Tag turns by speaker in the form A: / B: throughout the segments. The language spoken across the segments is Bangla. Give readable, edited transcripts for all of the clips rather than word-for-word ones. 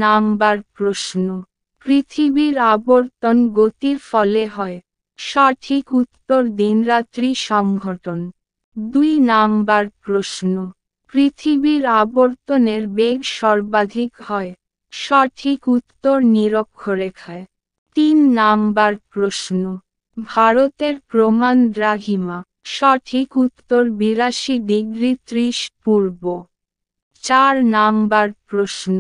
A: নাম্বার প্রশ্ন, পৃথিবীর আবর্তন গতির ফলে হয়। সঠিক উত্তর দিনরাত্রি সংঘটন। 2 নাম্বার প্রশ্ন, পৃথিবীর আবর্তনের বেগ সর্বাধিক হয়। সঠিক উত্তর নিরক্ষরেখায়। 3 নাম্বার প্রশ্ন, ভারতের প্রমাণ দ্রাঘিমা। সঠিক উত্তর 82 ডিগ্রি 30 পূর্ব। 4 নাম্বার প্রশ্ন,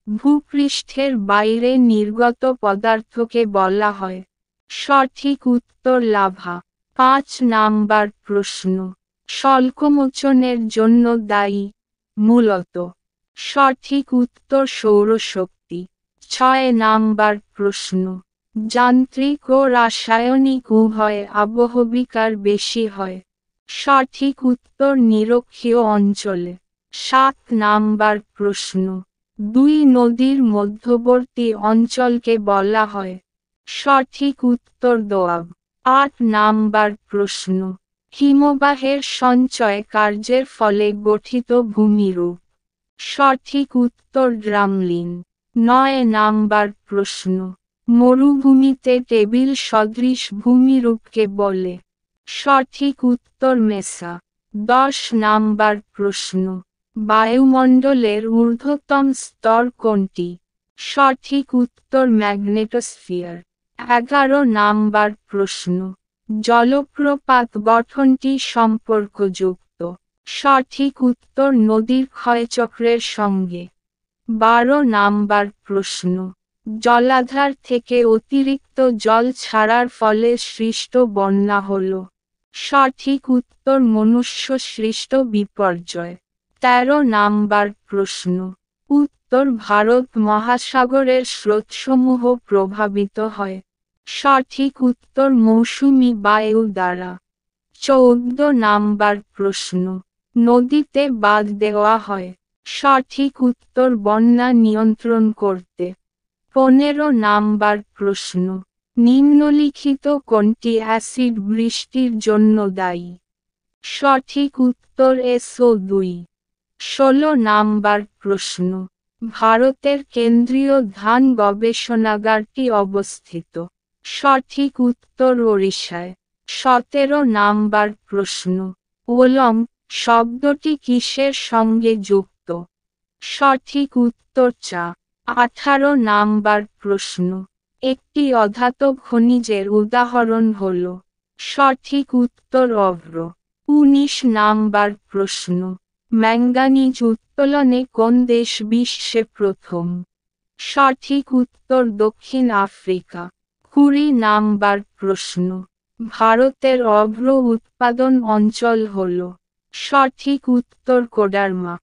A: ভূপৃষ্ঠের বাইরে নির্গত পদার্থকে বলা হয়। সঠিক উত্তর লাভা। 5 নাম্বার প্রশ্ন, স্বল্পমোচনের জন্য দায়ী মূলত। সঠিক উত্তর সৌরশক্তি। 6 নাম্বার প্রশ্ন, যান্ত্রিক ও রাসায়নিক উভয় আবহবিকার বেশি হয়। সঠিক উত্তর নিরক্ষীয় অঞ্চলে। 7 নাম্বার প্রশ্ন, 2 নদীর মধ্যবর্তী অঞ্চলকে বলা হয়। সঠিক উত্তর দোআব। 8 নাম্বার প্রশ্ন, হিমবাহের সঞ্চয় কার্যের ফলে গঠিত ভূমিরূপ। সঠিক উত্তর ড্রামলিন। 9 নাম্বার প্রশ্ন, মরুভূমিতে টেবিল সদৃশ ভূমিরূপকে বলে। সঠিক উত্তর মেসা। 10 নাম্বার প্রশ্ন, বায়ুমণ্ডলের ঊর্ধ্বতম স্তর কোনটি? সঠিক উত্তর ম্যাগনেটোস্ফিয়ার। 11 নাম্বার প্রশ্ন, জলপ্রপাত গঠনটি সম্পর্কযুক্ত। সঠিক উত্তর নদীর ক্ষয়চক্রের সঙ্গে। 12 নাম্বার প্রশ্ন, জলাধার থেকে অতিরিক্ত জল ছাড়ার ফলে সৃষ্ট বন্যা হল। সঠিক উত্তর মনুষ্য সৃষ্ট বিপর্যয়। 13 নাম্বার প্রশ্ন, উত্তর ভারত মহাসাগরের স্রোতসমূহ প্রভাবিত হয়। সঠিক উত্তর মৌসুমী বায়ু দ্বারা। 14 নাম্বার প্রশ্ন, নদীতে বাঁধ দেওয়া হয়। সঠিক উত্তর বন্যা নিয়ন্ত্রণ করতে। 15 নাম্বার প্রশ্ন, নিম্নলিখিত কোনটি অ্যাসিড বৃষ্টির জন্য দায়ী? সঠিক উত্তর SO2। 16 নাম্বার প্রশ্ন, ভারতের কেন্দ্রীয় ধান গবেষণাগারটি অবস্থিত। সঠিক উত্তর ওড়িশায়। 17 নাম্বার প্রশ্ন, ওলম শব্দটি কিসের সঙ্গে যুক্ত? সঠিক উত্তর চা। 18 নাম্বার প্রশ্ন, একটি অধাতব খনিজের উদাহরণ হল। সঠিক উত্তর অভ্র। 19 নাম্বার প্রশ্ন, ম্যাঙ্গানিজ উত্তোলনে কোন দেশ বিশ্বে প্রথম? সঠিক উত্তর দক্ষিণ আফ্রিকা। 20 নাম্বার প্রশ্ন, ভারতের অভ্র উৎপাদন অঞ্চল হল। সঠিক উত্তর কোডারমা।